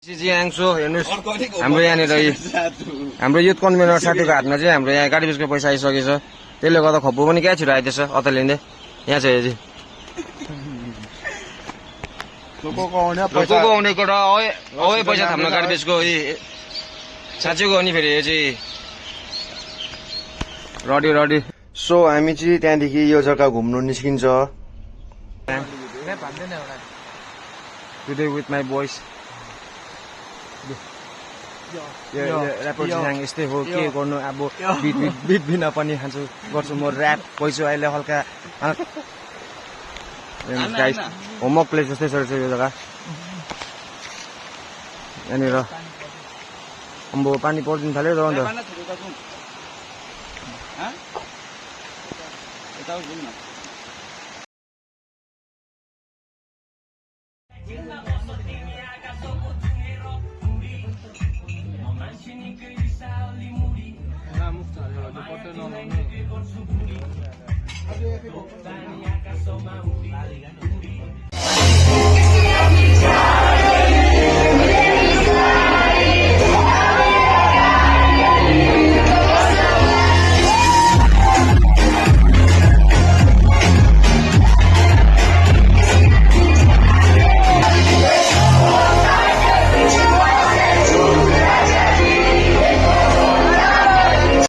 जियाङसो हेर्नुहोस् हाम्रो यहाँनिर हाम्रो युथ कन्भेनर साथीको हातमा चाहिँ हाम्रो यहाँ गाडी बेचको पैसा आइसकेछ त्यसले गर्दा खप्पु पनि क्या छिटो आइदिएछ अतलिँदै यहाँ छ हेजी लोकको आउनेको र औ पैसा थाम्न गाडी बेचको साँच्चैको हो नि फेरि यो चाहिँ रडी सो हामी चाहिँ त्यहाँदेखि यो जग्गा घुम्नु निस्किन्छ today with my boys rapper चाहिँ यस्तै हो के गर्नु अब बिट बिना पनि खान्छु गर्छु म ऱ्याप पैसो अहिले हल्का होमवर्क प्लेस जस्तै छ यो जग्गा यहाँनिर अब पानी परिदिनु थाल्यो र अन्त